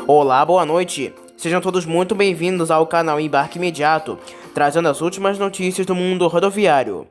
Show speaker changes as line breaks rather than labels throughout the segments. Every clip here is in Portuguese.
Olá, boa noite. Sejam todos muito bem-vindos ao canal Embarque Imediato, trazendo as últimas notícias do mundo rodoviário.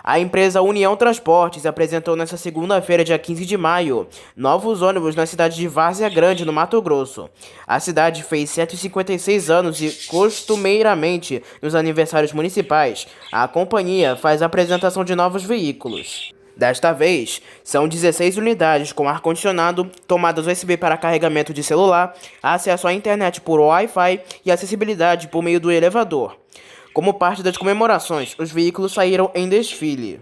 A empresa União Transportes apresentou nesta segunda-feira, dia 15 de maio, novos ônibus na cidade de Várzea Grande, no Mato Grosso. A cidade fez 156 anos e, costumeiramente, nos aniversários municipais, a companhia faz a apresentação de novos veículos. Desta vez, são 16 unidades com ar-condicionado, tomadas USB para carregamento de celular, acesso à internet por Wi-Fi e acessibilidade por meio do elevador. Como parte das comemorações, os veículos saíram em desfile.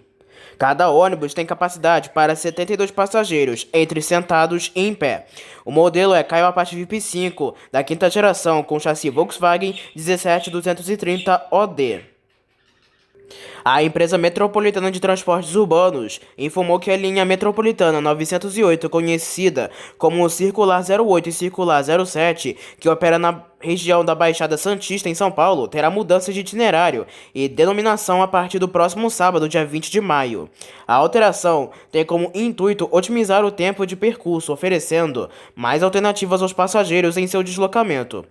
Cada ônibus tem capacidade para 72 passageiros, entre sentados e em pé. O modelo é Caio Apache VIP 5, da quinta geração, com chassi Volkswagen 17230 OD. A empresa Metropolitana de Transportes Urbanos informou que a linha Metropolitana 908, conhecida como Circular 08 e Circular 07, que opera na região da Baixada Santista, em São Paulo, terá mudança de itinerário e denominação a partir do próximo sábado, dia 20 de maio. A alteração tem como intuito otimizar o tempo de percurso, oferecendo mais alternativas aos passageiros em seu deslocamento.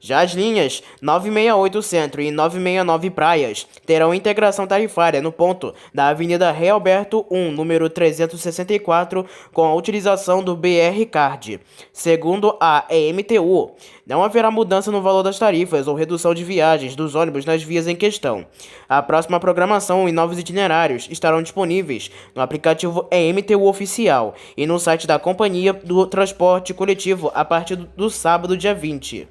Já as linhas 968 Centro e 969 Praias terão integração tarifária no ponto da Avenida Realberto 1, número 364, com a utilização do BR Card. Segundo a EMTU, não haverá mudança no valor das tarifas ou redução de viagens dos ônibus nas vias em questão. A próxima programação e novos itinerários estarão disponíveis no aplicativo EMTU Oficial e no site da Companhia do Transporte Coletivo a partir do sábado, dia 20.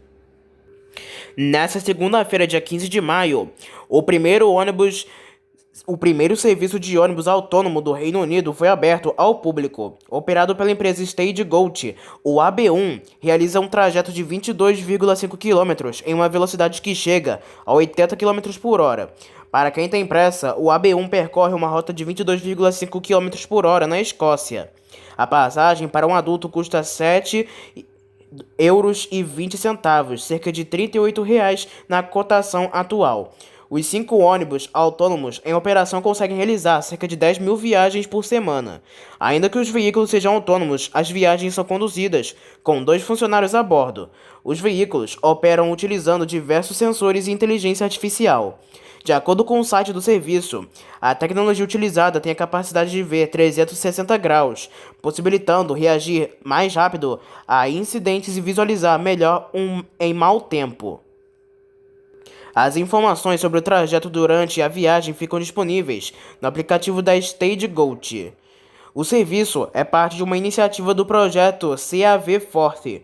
Nessa segunda-feira, dia 15 de maio, o primeiro serviço de ônibus autônomo do Reino Unido foi aberto ao público. Operado pela empresa Stagecoach, o AB1 realiza um trajeto de 22,5 km em uma velocidade que chega a 80 km por hora. Para quem tem pressa, o AB1 percorre uma rota de 22,5 km por hora na Escócia. A passagem para um adulto custa €7,20, cerca de R$ 38 na cotação atual. Os 5 ônibus autônomos em operação conseguem realizar cerca de 10 mil viagens por semana. Ainda que os veículos sejam autônomos, as viagens são conduzidas com 2 funcionários a bordo. Os veículos operam utilizando diversos sensores e inteligência artificial. De acordo com o site do serviço, a tecnologia utilizada tem a capacidade de ver 360 graus, possibilitando reagir mais rápido a incidentes e visualizar melhor em mau tempo. As informações sobre o trajeto durante a viagem ficam disponíveis no aplicativo da Stagecoach. O serviço é parte de uma iniciativa do projeto CAV Forte,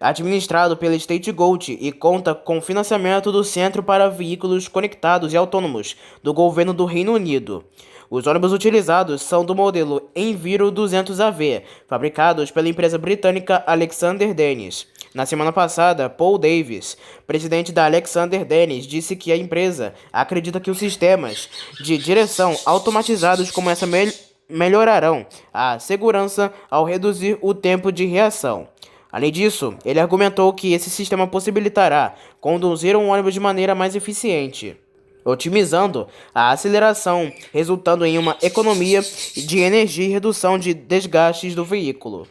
administrado pela Stagecoach, e conta com financiamento do Centro para Veículos Conectados e Autônomos do Governo do Reino Unido. Os ônibus utilizados são do modelo Enviro 200AV, fabricados pela empresa britânica Alexander Dennis. Na semana passada, Paul Davis, presidente da Alexander Dennis, disse que a empresa acredita que os sistemas de direção automatizados como essa melhorarão a segurança ao reduzir o tempo de reação. Além disso, ele argumentou que esse sistema possibilitará conduzir um ônibus de maneira mais eficiente, otimizando a aceleração, resultando em uma economia de energia e redução de desgastes do veículo.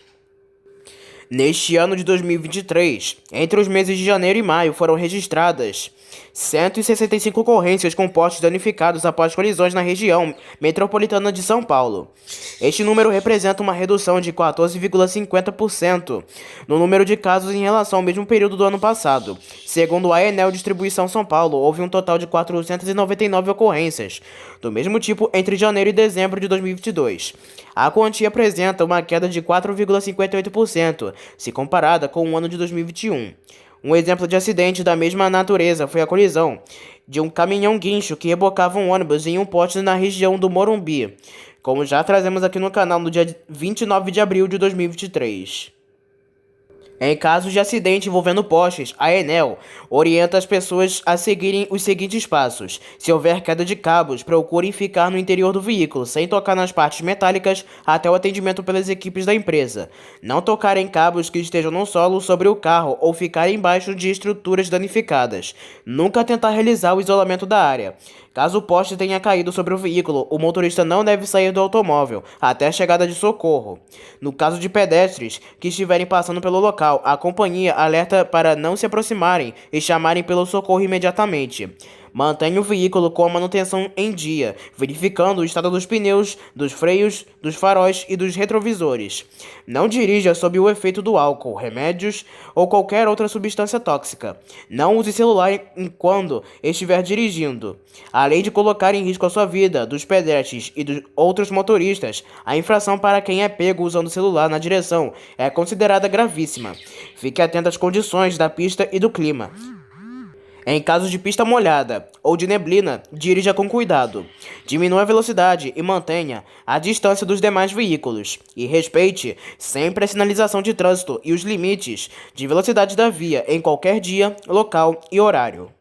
Neste ano de 2023, entre os meses de janeiro e maio, foram registradas 165 ocorrências com postes danificados após colisões na região metropolitana de São Paulo. Este número representa uma redução de 14,50% no número de casos em relação ao mesmo período do ano passado. Segundo a Enel Distribuição São Paulo, houve um total de 499 ocorrências do mesmo tipo entre janeiro e dezembro de 2022. A quantia apresenta uma queda de 4,58% se comparada com o ano de 2021. Um exemplo de acidente da mesma natureza foi a colisão de um caminhão-guincho que rebocava um ônibus em um poste na região do Morumbi, como já trazemos aqui no canal no dia 29 de abril de 2023. Em casos de acidente envolvendo postes, a Enel orienta as pessoas a seguirem os seguintes passos. Se houver queda de cabos, procurem ficar no interior do veículo, sem tocar nas partes metálicas, até o atendimento pelas equipes da empresa. Não tocar em cabos que estejam no solo sobre o carro ou ficar embaixo de estruturas danificadas. Nunca tentar realizar o isolamento da área. Caso o poste tenha caído sobre o veículo, o motorista não deve sair do automóvel até a chegada de socorro. No caso de pedestres que estiverem passando pelo local, local, a companhia alerta para não se aproximarem e chamarem pelo socorro imediatamente. Mantenha o veículo com a manutenção em dia, verificando o estado dos pneus, dos freios, dos faróis e dos retrovisores. Não dirija sob o efeito do álcool, remédios ou qualquer outra substância tóxica. Não use celular enquanto estiver dirigindo. Além de colocar em risco a sua vida, dos pedestres e dos outros motoristas, a infração para quem é pego usando o celular na direção é considerada gravíssima. Fique atento às condições da pista e do clima. Em caso de pista molhada ou de neblina, dirija com cuidado. Diminua a velocidade e mantenha a distância dos demais veículos. E respeite sempre a sinalização de trânsito e os limites de velocidade da via em qualquer dia, local e horário.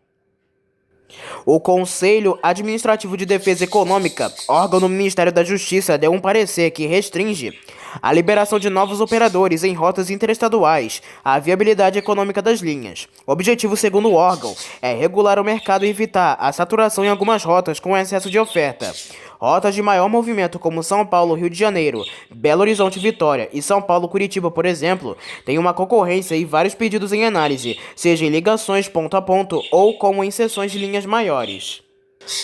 O Conselho Administrativo de Defesa Econômica, órgão do Ministério da Justiça, deu um parecer que restringe a liberação de novos operadores em rotas interestaduais à viabilidade econômica das linhas. O objetivo, segundo o órgão, é regular o mercado e evitar a saturação em algumas rotas com excesso de oferta. Rotas de maior movimento como São Paulo, Rio de Janeiro, Belo Horizonte, Vitória e São Paulo, Curitiba, por exemplo, têm uma concorrência e vários pedidos em análise, seja em ligações ponto a ponto ou como em seções de linhas maiores.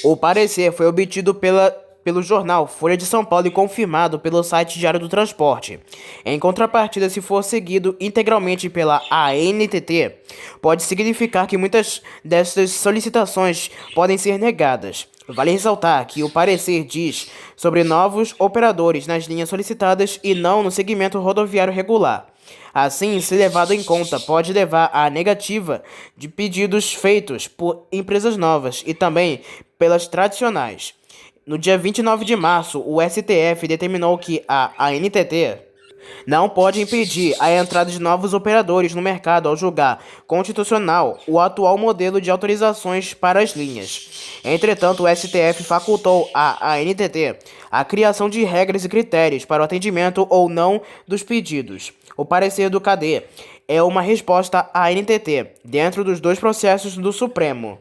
O parecer foi obtido pelo jornal Folha de São Paulo e confirmado pelo site Diário do Transporte. Em contrapartida, se for seguido integralmente pela ANTT, pode significar que muitas dessas solicitações podem ser negadas. Vale ressaltar que o parecer diz sobre novos operadores nas linhas solicitadas e não no segmento rodoviário regular. Assim, se levado em conta, pode levar à negativa de pedidos feitos por empresas novas e também pelas tradicionais. No dia 29 de março, o STF determinou que a ANTT não pode impedir a entrada de novos operadores no mercado ao julgar constitucional o atual modelo de autorizações para as linhas. Entretanto, o STF facultou à ANTT a criação de regras e critérios para o atendimento ou não dos pedidos. O parecer do CADE é uma resposta à ANTT dentro dos dois processos do Supremo.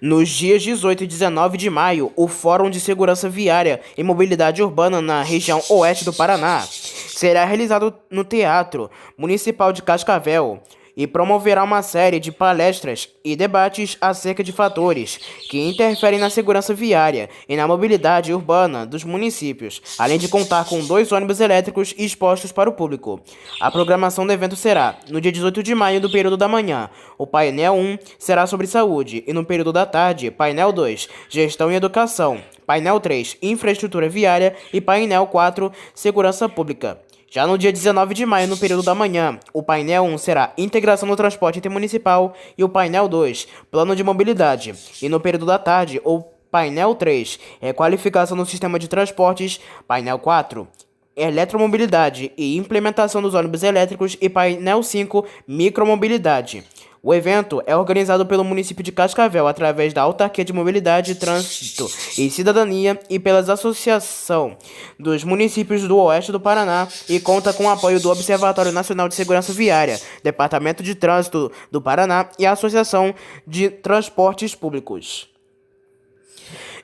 Nos dias 18 e 19 de maio, o Fórum de Segurança Viária e Mobilidade Urbana na região oeste do Paraná será realizado no Teatro Municipal de Cascavel e promoverá uma série de palestras e debates acerca de fatores que interferem na segurança viária e na mobilidade urbana dos municípios, além de contar com 2 ônibus elétricos expostos para o público. A programação do evento será, no dia 18 de maio, do período da manhã, o painel 1 será sobre saúde e no período da tarde, painel 2, gestão e educação, painel 3, infraestrutura viária e painel 4, segurança pública. Já no dia 19 de maio, no período da manhã, o painel 1 será integração no transporte intermunicipal e o painel 2, plano de mobilidade. E no período da tarde, o painel 3, qualificação no sistema de transportes, painel 4, eletromobilidade e implementação dos ônibus elétricos e painel 5, micromobilidade. O evento é organizado pelo município de Cascavel através da Autarquia de Mobilidade, Trânsito e Cidadania e pela Associação dos Municípios do Oeste do Paraná e conta com o apoio do Observatório Nacional de Segurança Viária, Departamento de Trânsito do Paraná e a Associação de Transportes Públicos.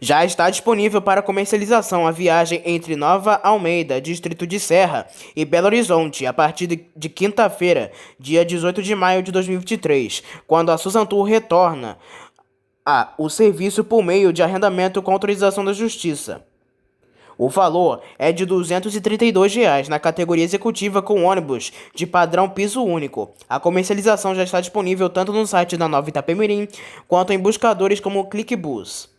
Já está disponível para comercialização a viagem entre Nova Almeida, Distrito de Serra, e Belo Horizonte, a partir de quinta-feira, dia 18 de maio de 2023, quando a Suzantur retorna o serviço por meio de arrendamento com autorização da Justiça. O valor é de R$ 232 na categoria executiva com ônibus de padrão piso único. A comercialização já está disponível tanto no site da Nova Itapemirim quanto em buscadores como Clickbus.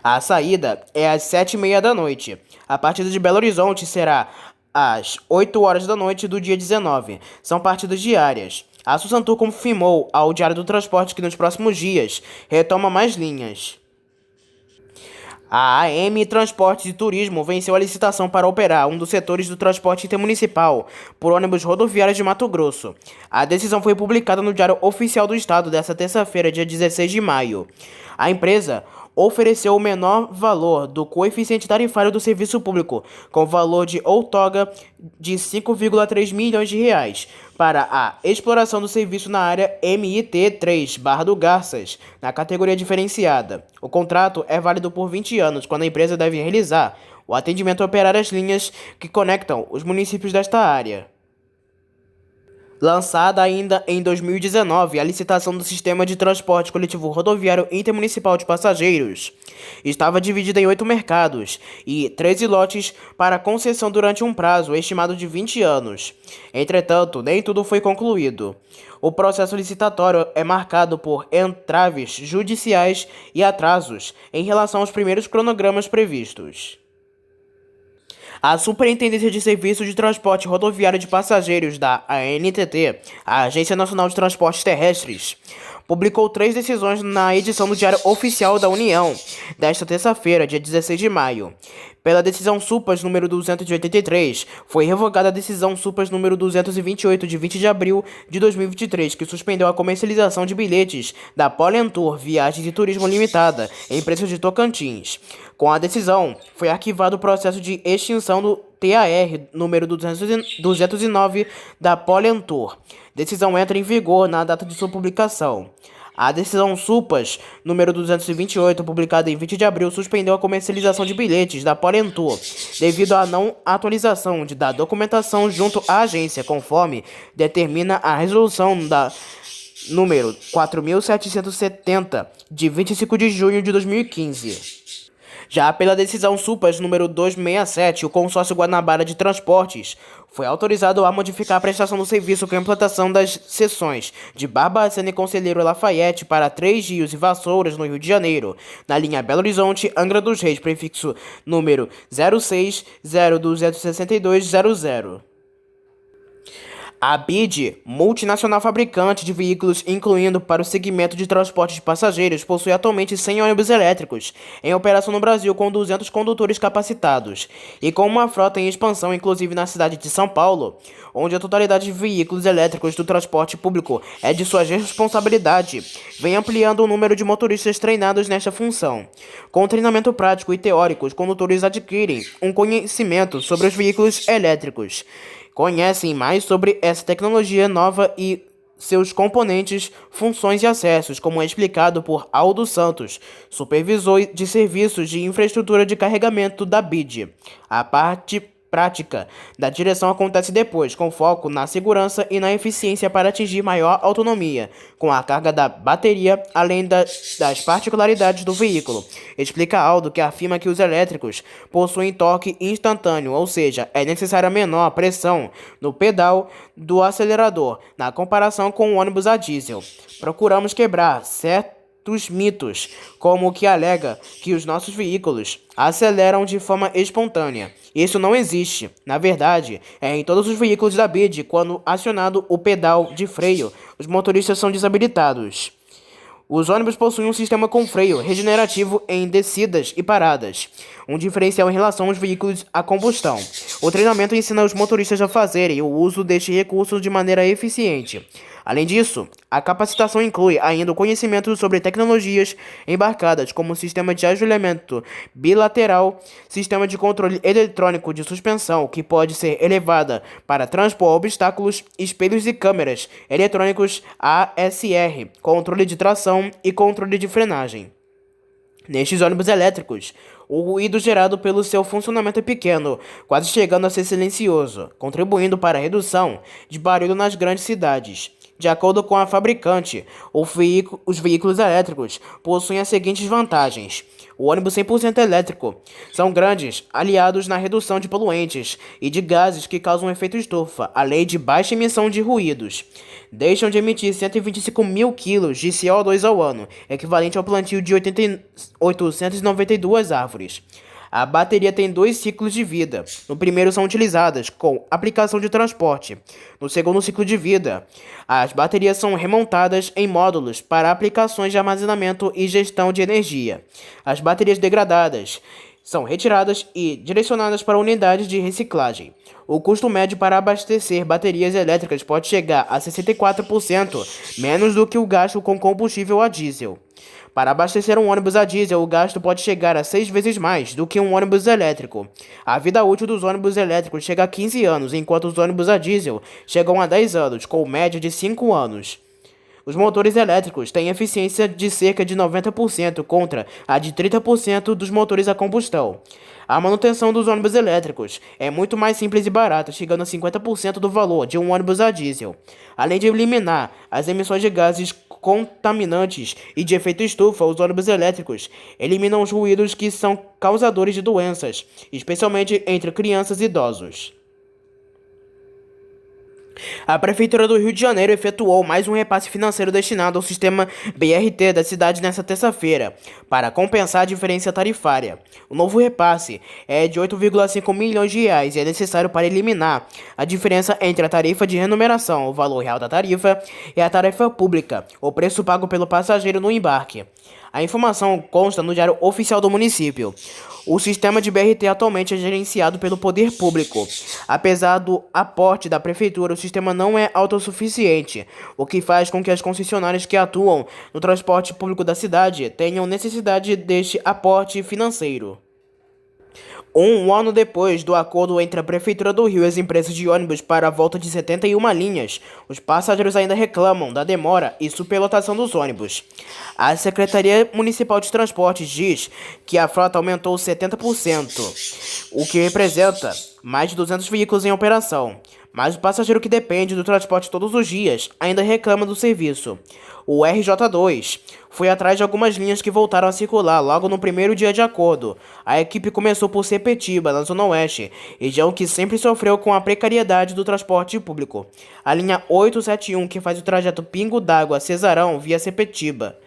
A saída é às 7h30 da noite. A partida de Belo Horizonte será às 8 horas da noite do dia 19. São partidas diárias. A Suzantur confirmou ao Diário do Transporte que nos próximos dias retoma mais linhas. A AM Transportes e Turismo venceu a licitação para operar um dos setores do transporte intermunicipal por ônibus rodoviários de Mato Grosso. A decisão foi publicada no Diário Oficial do Estado desta terça-feira, dia 16 de maio. A empresa ofereceu o menor valor do coeficiente tarifário do serviço público, com valor de outorga de R$ 5,3 milhões para a exploração do serviço na área MIT3, Barra do Garças, na categoria diferenciada. O contrato é válido por 20 anos, quando a empresa deve realizar o atendimento e operar as linhas que conectam os municípios desta área. Lançada ainda em 2019, a licitação do Sistema de Transporte Coletivo Rodoviário Intermunicipal de Passageiros estava dividida em 8 mercados e 13 lotes para concessão durante um prazo estimado de 20 anos. Entretanto, nem tudo foi concluído. O processo licitatório é marcado por entraves judiciais e atrasos em relação aos primeiros cronogramas previstos. A Superintendência de Serviços de Transporte Rodoviário de Passageiros da ANTT, a Agência Nacional de Transportes Terrestres, publicou 3 decisões na edição do Diário Oficial da União, desta terça-feira, dia 16 de maio. Pela decisão SUPAS número 283, foi revogada a decisão SUPAS número 228, de 20 de abril de 2023, que suspendeu a comercialização de bilhetes da Polentour Viagens e Turismo Limitada, empresa de Tocantins. Com a decisão, foi arquivado o processo de extinção do TAR número 209 da Polentour. Decisão entra em vigor na data de sua publicação. A decisão SUPAS número 228, publicada em 20 de abril, suspendeu a comercialização de bilhetes da Polentour devido à não atualização da documentação junto à agência, conforme determina a resolução da número 4.770, de 25 de junho de 2015. Já pela decisão SUPAS número 267, o consórcio Guanabara de Transportes foi autorizado a modificar a prestação do serviço com a implantação das seções de Barbacena e Conselheiro Lafayette para Três Rios e Vassouras, no Rio de Janeiro, na linha Belo Horizonte-Angra dos Reis, prefixo número 06026200. A BID, multinacional fabricante de veículos incluindo para o segmento de transporte de passageiros, possui atualmente 100 ônibus elétricos em operação no Brasil com 200 condutores capacitados e com uma frota em expansão, inclusive na cidade de São Paulo, onde a totalidade de veículos elétricos do transporte público é de sua responsabilidade, vem ampliando o número de motoristas treinados nesta função. Com treinamento prático e teórico, os condutores adquirem um conhecimento sobre os veículos elétricos, conhecem mais sobre essa tecnologia nova e seus componentes, funções e acessos, como é explicado por Aldo Santos, supervisor de serviços de infraestrutura de carregamento da BID. A parte prática da direção acontece depois, com foco na segurança e na eficiência para atingir maior autonomia com a carga da bateria, além das particularidades do veículo. Explica Aldo, que afirma que os elétricos possuem torque instantâneo, ou seja, é necessária menor pressão no pedal do acelerador, na comparação com o ônibus a diesel. Procuramos quebrar certos mitos, como o que alega que os nossos veículos aceleram de forma espontânea. Isso não existe. Na verdade, em todos os veículos da BID, quando acionado o pedal de freio, os motoristas são desabilitados. Os ônibus possuem um sistema com freio regenerativo em descidas e paradas, um diferencial em relação aos veículos a combustão. O treinamento ensina os motoristas a fazerem o uso deste recurso de maneira eficiente. Além disso, a capacitação inclui ainda o conhecimento sobre tecnologias embarcadas, como sistema de ajoelhamento bilateral, sistema de controle eletrônico de suspensão, que pode ser elevada para transpor obstáculos, espelhos e câmeras eletrônicos ASR, controle de tração e controle de frenagem. Nestes ônibus elétricos, o ruído gerado pelo seu funcionamento é pequeno, quase chegando a ser silencioso, contribuindo para a redução de barulho nas grandes cidades. De acordo com a fabricante, os veículos elétricos possuem as seguintes vantagens. O ônibus 100% elétrico são grandes aliados na redução de poluentes e de gases que causam efeito estufa, além de baixa emissão de ruídos. Deixam de emitir 125 mil quilos de CO2 ao ano, equivalente ao plantio de 892 árvores. A bateria tem 2 ciclos de vida. No primeiro são utilizadas com aplicação de transporte. No segundo ciclo de vida, as baterias são remontadas em módulos para aplicações de armazenamento e gestão de energia. As baterias degradadas são retiradas e direcionadas para unidades de reciclagem. O custo médio para abastecer baterias elétricas pode chegar a 64% menos do que o gasto com combustível a diesel. Para abastecer um ônibus a diesel, o gasto pode chegar a 6 vezes mais do que um ônibus elétrico. A vida útil dos ônibus elétricos chega a 15 anos, enquanto os ônibus a diesel chegam a 10 anos, com média de 5 anos. Os motores elétricos têm eficiência de cerca de 90% contra a de 30% dos motores a combustão. A manutenção dos ônibus elétricos é muito mais simples e barata, chegando a 50% do valor de um ônibus a diesel, além de eliminar as emissões de gases contaminantes e de efeito estufa. Os ônibus elétricos eliminam os ruídos que são causadores de doenças, especialmente entre crianças e idosos. A Prefeitura do Rio de Janeiro efetuou mais um repasse financeiro destinado ao sistema BRT da cidade nesta terça-feira, para compensar a diferença tarifária. O novo repasse é de 8,5 milhões de reais e é necessário para eliminar a diferença entre a tarifa de remuneração, o valor real da tarifa, e a tarifa pública, o preço pago pelo passageiro no embarque. A informação consta no Diário Oficial do município. O sistema de BRT atualmente é gerenciado pelo poder público. Apesar do aporte da prefeitura, o sistema não é autossuficiente, o que faz com que as concessionárias que atuam no transporte público da cidade tenham necessidade deste aporte financeiro. Um ano depois do acordo entre a Prefeitura do Rio e as empresas de ônibus para a volta de 71 linhas, os passageiros ainda reclamam da demora e superlotação dos ônibus. A Secretaria Municipal de Transportes diz que a frota aumentou 70%, o que representa mais de 200 veículos em operação. Mas o passageiro que depende do transporte todos os dias ainda reclama do serviço. O RJ2 foi atrás de algumas linhas que voltaram a circular logo no primeiro dia de acordo. A equipe começou por Sepetiba, na Zona Oeste, região que sempre sofreu com a precariedade do transporte público. A linha 871, que faz o trajeto Pingo d'Água a Cesarão via Sepetiba.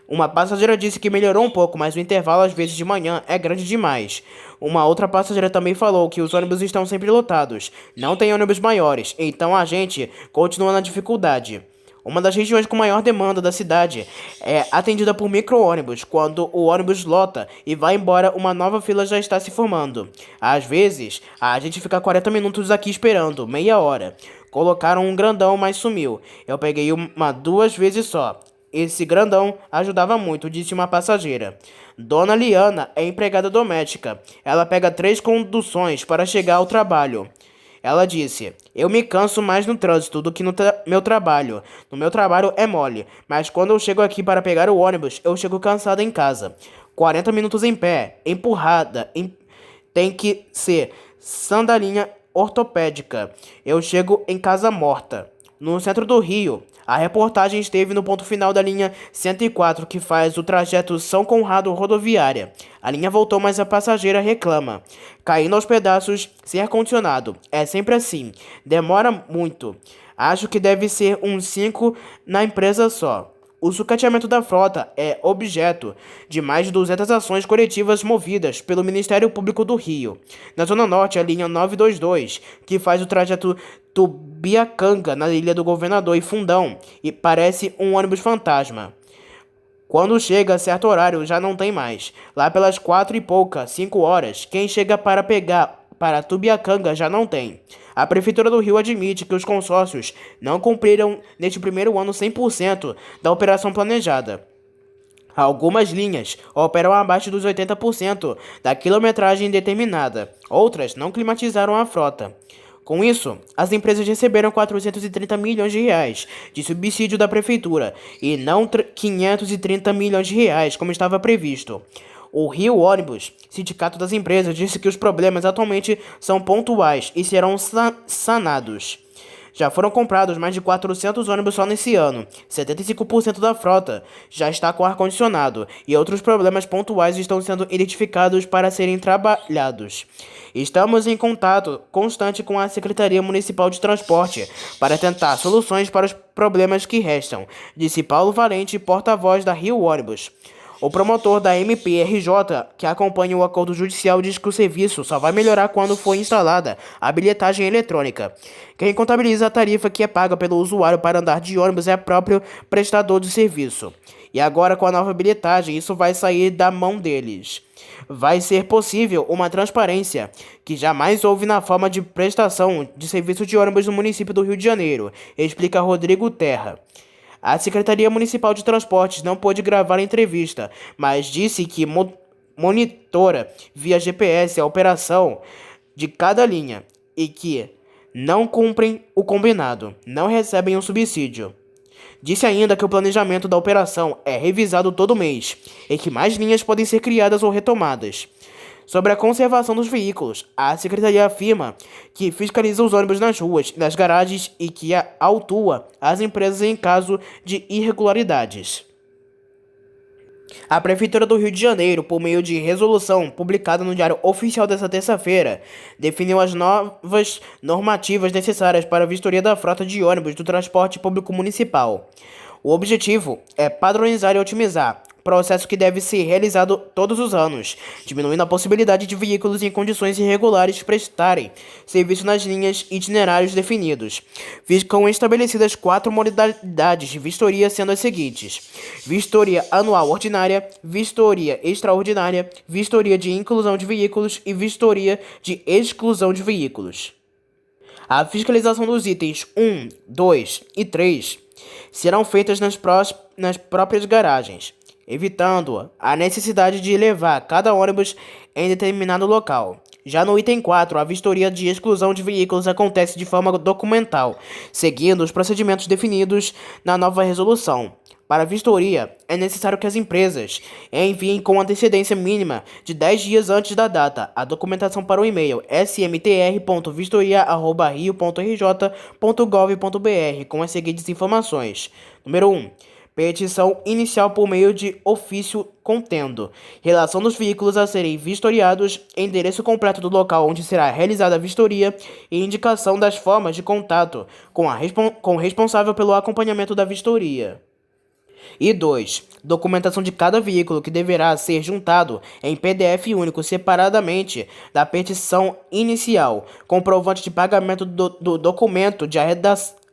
Uma passageira disse que melhorou um pouco, mas o intervalo às vezes de manhã é grande demais. Uma outra passageira também falou que os ônibus estão sempre lotados, não tem ônibus maiores, então a gente continua na dificuldade. Uma das regiões com maior demanda da cidade é atendida por micro-ônibus. Quando o ônibus lota e vai embora, uma nova fila já está se formando. Às vezes, a gente fica 40 minutos aqui esperando, meia hora. Colocaram um grandão, mas sumiu. Eu peguei uma 2 vezes só. Esse grandão ajudava muito, disse uma passageira. Dona Liana é empregada doméstica. Ela pega 3 conduções para chegar ao trabalho. Ela disse: eu me canso mais no trânsito do que no meu trabalho. No meu trabalho é mole, mas quando eu chego aqui para pegar o ônibus, eu chego cansada em casa. 40 minutos em pé, empurrada, tem que ser sandalinha ortopédica. Eu chego em casa morta. No centro do Rio, a reportagem esteve no ponto final da linha 104, que faz o trajeto São Conrado rodoviária. A linha voltou, mas a passageira reclama. Caindo aos pedaços, sem ar-condicionado. É sempre assim. Demora muito. Acho que deve ser uns 5 na empresa só. O sucateamento da frota é objeto de mais de 200 ações coletivas movidas pelo Ministério Público do Rio. Na Zona Norte, a linha 922, que faz o trajeto Tubiacanga, na Ilha do Governador e Fundão, e parece um ônibus fantasma. Quando chega a certo horário, já não tem mais. Lá pelas 4 e pouca, 5 horas, quem chega para pegar para Tubiacanga já não tem. A Prefeitura do Rio admite que os consórcios não cumpriram neste primeiro ano 100% da operação planejada. Algumas linhas operam abaixo dos 80% da quilometragem determinada. Outras não climatizaram a frota. Com isso, as empresas receberam 430 milhões de reais de subsídio da Prefeitura e não 530 milhões de reais, como estava previsto. O Rio Ônibus, sindicato das empresas, disse que os problemas atualmente são pontuais e serão sanados. Já foram comprados mais de 400 ônibus só nesse ano. 75% da frota já está com ar-condicionado e outros problemas pontuais estão sendo identificados para serem trabalhados. Estamos em contato constante com a Secretaria Municipal de Transporte para tentar soluções para os problemas que restam, disse Paulo Valente, porta-voz da Rio Ônibus. O promotor da MPRJ, que acompanha o acordo judicial, diz que o serviço só vai melhorar quando for instalada a bilhetagem eletrônica. Quem contabiliza a tarifa que é paga pelo usuário para andar de ônibus é o próprio prestador de serviço. E agora, com a nova bilhetagem, isso vai sair da mão deles. Vai ser possível uma transparência que jamais houve na forma de prestação de serviço de ônibus no município do Rio de Janeiro, explica Rodrigo Terra. A Secretaria Municipal de Transportes não pôde gravar a entrevista, mas disse que monitora via GPS a operação de cada linha e que não cumprem o combinado, não recebem um subsídio. Disse ainda que o planejamento da operação é revisado todo mês e que mais linhas podem ser criadas ou retomadas. Sobre a conservação dos veículos, a secretaria afirma que fiscaliza os ônibus nas ruas e nas garagens e que autua as empresas em caso de irregularidades. A Prefeitura do Rio de Janeiro, por meio de resolução publicada no Diário Oficial desta terça-feira, definiu as novas normativas necessárias para a vistoria da frota de ônibus do transporte público municipal. O objetivo é padronizar e otimizar, processo que deve ser realizado todos os anos, diminuindo a possibilidade de veículos em condições irregulares prestarem serviço nas linhas e itinerários definidos. Ficam estabelecidas 4 modalidades de vistoria, sendo as seguintes: vistoria anual ordinária, vistoria extraordinária, vistoria de inclusão de veículos e vistoria de exclusão de veículos. A fiscalização dos itens 1, 2 e 3 serão feitas nas próprias garagens, evitando a necessidade de levar cada ônibus em determinado local. Já no item 4, a vistoria de exclusão de veículos acontece de forma documental, seguindo os procedimentos definidos na nova resolução. Para a vistoria, é necessário que as empresas enviem com antecedência mínima de 10 dias antes da data a documentação para o e-mail smtr.vistoria@rio.rj.gov.br com as seguintes informações. Número 1. Petição inicial por meio de ofício contendo relação dos veículos a serem vistoriados, endereço completo do local onde será realizada a vistoria e indicação das formas de contato com o responsável pelo acompanhamento da vistoria. E 2. Documentação de cada veículo que deverá ser juntado em PDF único separadamente da petição inicial, comprovante de pagamento do documento de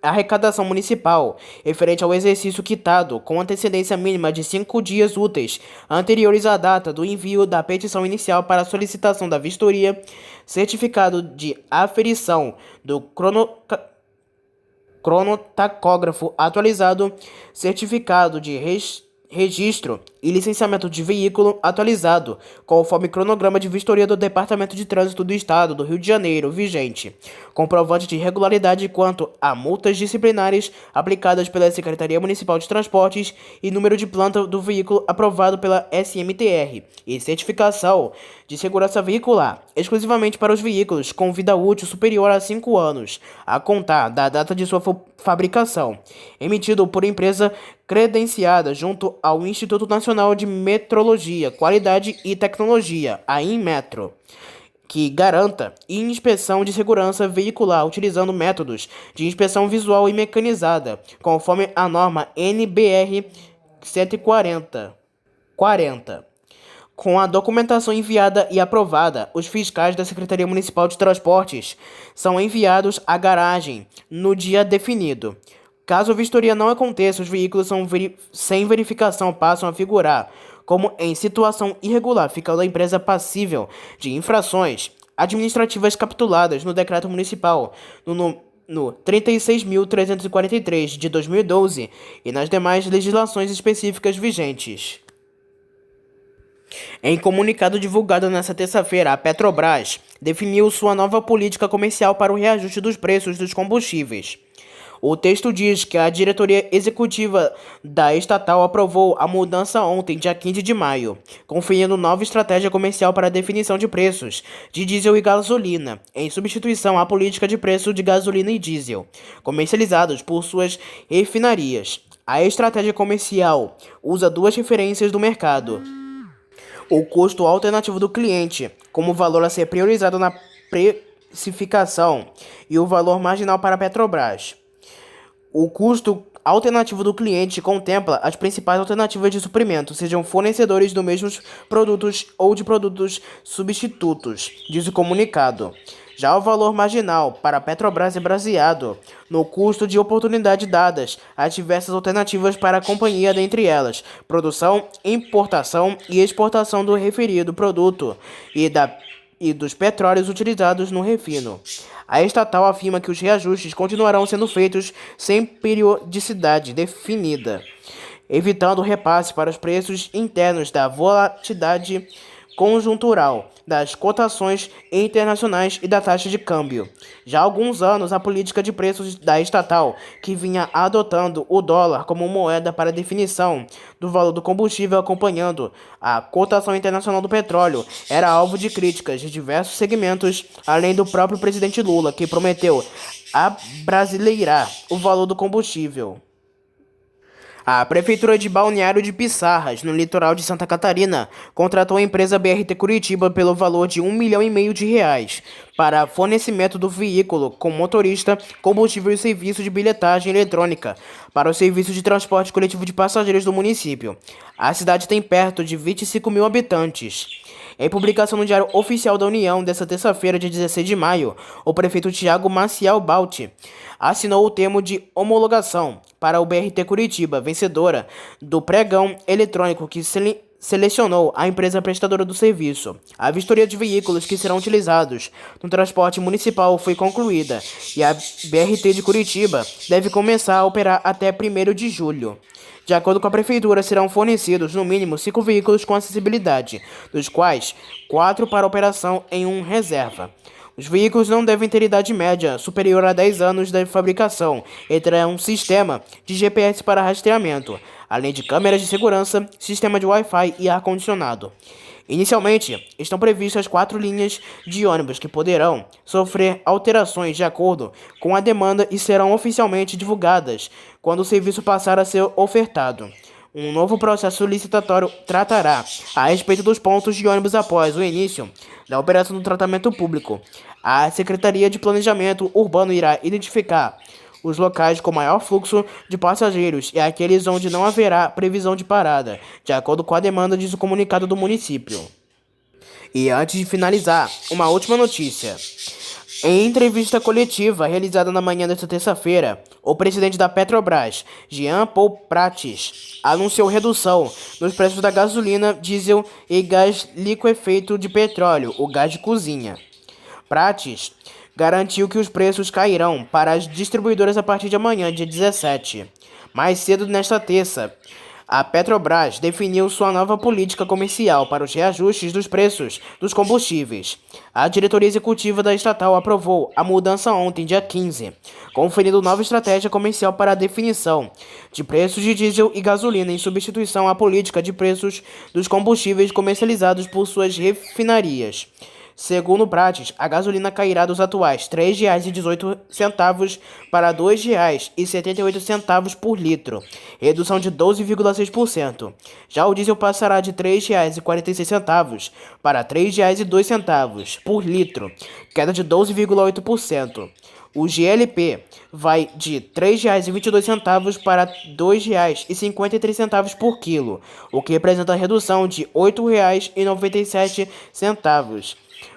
arrecadação municipal, referente ao exercício quitado, com antecedência mínima de 5 dias úteis anteriores à data do envio da petição inicial para a solicitação da vistoria, certificado de aferição do cronotacógrafo atualizado, certificado de registro e licenciamento de veículo atualizado, conforme cronograma de vistoria do Departamento de Trânsito do Estado do Rio de Janeiro vigente, comprovante de regularidade quanto a multas disciplinares aplicadas pela Secretaria Municipal de Transportes e número de planta do veículo aprovado pela SMTR, e certificação de segurança veicular, exclusivamente para os veículos com vida útil superior a 5 anos, a contar da data de sua fabricação, emitido por empresa credenciada junto ao Instituto Nacional de Metrologia, Qualidade e Tecnologia, a INMetro, que garanta inspeção de segurança veicular utilizando métodos de inspeção visual e mecanizada, conforme a norma NBR 140. Com a documentação enviada e aprovada, os fiscais da Secretaria Municipal de Transportes são enviados à garagem no dia definido. Caso a vistoria não aconteça, os veículos sem verificação passam a figurar como em situação irregular, ficando a empresa passível de infrações administrativas capituladas no Decreto Municipal no 36.343 de 2012 e nas demais legislações específicas vigentes. Em comunicado divulgado nesta terça-feira, a Petrobras definiu sua nova política comercial para o reajuste dos preços dos combustíveis. O texto diz que a diretoria executiva da estatal aprovou a mudança ontem, dia 15 de maio, conferindo nova estratégia comercial para a definição de preços de diesel e gasolina, em substituição à política de preço de gasolina e diesel, comercializados por suas refinarias. A estratégia comercial usa 2 referências do mercado: o custo alternativo do cliente, como valor a ser priorizado na precificação, e o valor marginal para a Petrobras. O custo alternativo do cliente contempla as principais alternativas de suprimento, sejam fornecedores dos mesmos produtos ou de produtos substitutos, diz o comunicado. Já o valor marginal para a Petrobras é baseado no custo de oportunidade dadas às diversas alternativas para a companhia, dentre elas produção, importação e exportação do referido produto e dos petróleos utilizados no refino. A estatal afirma que os reajustes continuarão sendo feitos sem periodicidade definida, evitando repasse para os preços internos da volatilidade conjuntural das cotações internacionais e da taxa de câmbio. Já há alguns anos, a política de preços da estatal, que vinha adotando o dólar como moeda para definição do valor do combustível acompanhando a cotação internacional do petróleo, era alvo de críticas de diversos segmentos, além do próprio presidente Lula, que prometeu abrasileirar o valor do combustível. A Prefeitura de Balneário de Pissarras, no litoral de Santa Catarina, contratou a empresa BRT Curitiba pelo valor de R$ 1,5 milhão para fornecimento do veículo com motorista, combustível e serviço de bilhetagem eletrônica para o serviço de transporte coletivo de passageiros do município. A cidade tem perto de 25 mil habitantes. Em publicação no Diário Oficial da União, desta terça-feira, dia 16 de maio, o prefeito Thiago Maciel Balti assinou o termo de homologação para o BRT Curitiba, vencedora do pregão eletrônico que selecionou a empresa prestadora do serviço. A vistoria de veículos que serão utilizados no transporte municipal foi concluída e a BRT de Curitiba deve começar a operar até 1º de julho. De acordo com a Prefeitura, serão fornecidos no mínimo 5 veículos com acessibilidade, dos quais 4 para operação em um reserva. Os veículos não devem ter idade média superior a 10 anos de fabricação e terão um sistema de GPS para rastreamento, além de câmeras de segurança, sistema de Wi-Fi e ar-condicionado. Inicialmente, estão previstas 4 linhas de ônibus que poderão sofrer alterações de acordo com a demanda e serão oficialmente divulgadas quando o serviço passar a ser ofertado. Um novo processo licitatório tratará a respeito dos pontos de ônibus após o início da operação do tratamento público. A Secretaria de Planejamento Urbano irá identificar os locais com maior fluxo de passageiros e aqueles onde não haverá previsão de parada, de acordo com a demanda, diz o comunicado do município. E antes de finalizar, uma última notícia. Em entrevista coletiva realizada na manhã desta terça-feira, o presidente da Petrobras, Jean Paul Prates, anunciou redução nos preços da gasolina, diesel e gás liquefeito de petróleo, o gás de cozinha. Prates garantiu que os preços cairão para as distribuidoras a partir de amanhã, dia 17. Mais cedo nesta terça, a Petrobras definiu sua nova política comercial para os reajustes dos preços dos combustíveis. A diretoria executiva da estatal aprovou a mudança ontem, dia 15, conferindo nova estratégia comercial para a definição de preços de diesel e gasolina em substituição à política de preços dos combustíveis comercializados por suas refinarias. Segundo Prates, a gasolina cairá dos atuais R$ 3,18 para R$ 2,78 por litro, redução de 12,6%. Já o diesel passará de R$ 3,46 para R$ 3,02 por litro, queda de 12,8%. O GLP vai de R$ 3,22 para R$ 2,53 por quilo, o que representa a redução de R$ 8,97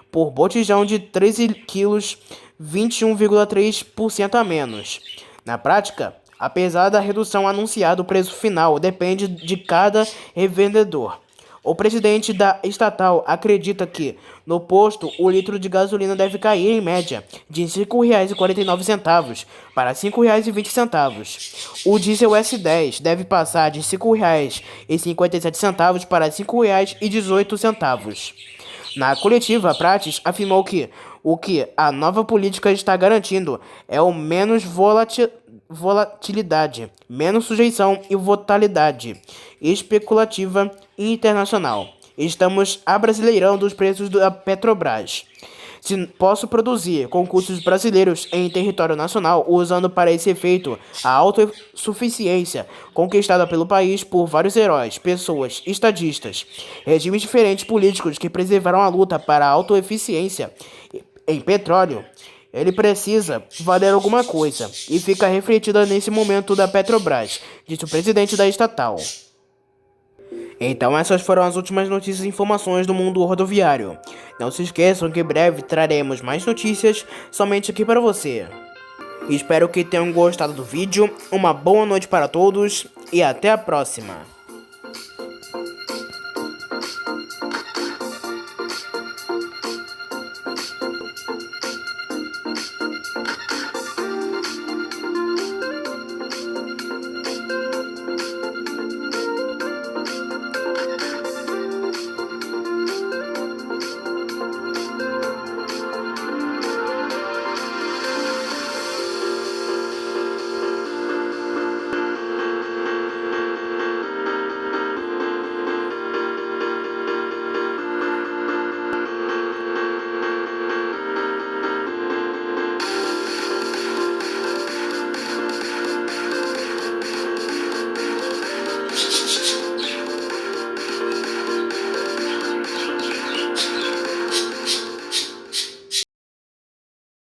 por botijão de 13 quilos, 21,3% a menos. Na prática, apesar da redução anunciada, o preço final depende de cada revendedor. O presidente da estatal acredita que, no posto, o litro de gasolina deve cair em média de R$ 5,49 para R$ 5,20. O diesel S10 deve passar de R$ 5,57 para R$ 5,18. Na coletiva, Prates afirmou que o que a nova política está garantindo é o menos volatilidade, menos sujeição e volatilidade especulativa internacional. Estamos abrasileirando os preços da Petrobras. Se posso produzir com custos brasileiros em território nacional, usando para esse efeito a autossuficiência conquistada pelo país por vários heróis, pessoas, estadistas, regimes diferentes políticos que preservaram a luta para a autoeficiência em petróleo, ele precisa valer alguma coisa e fica refletida nesse momento da Petrobras, disse o presidente da estatal. Então essas foram as últimas notícias e informações do mundo rodoviário. Não se esqueçam que em breve traremos mais notícias somente aqui para você. Espero que tenham gostado do vídeo, uma boa noite para todos e até a próxima.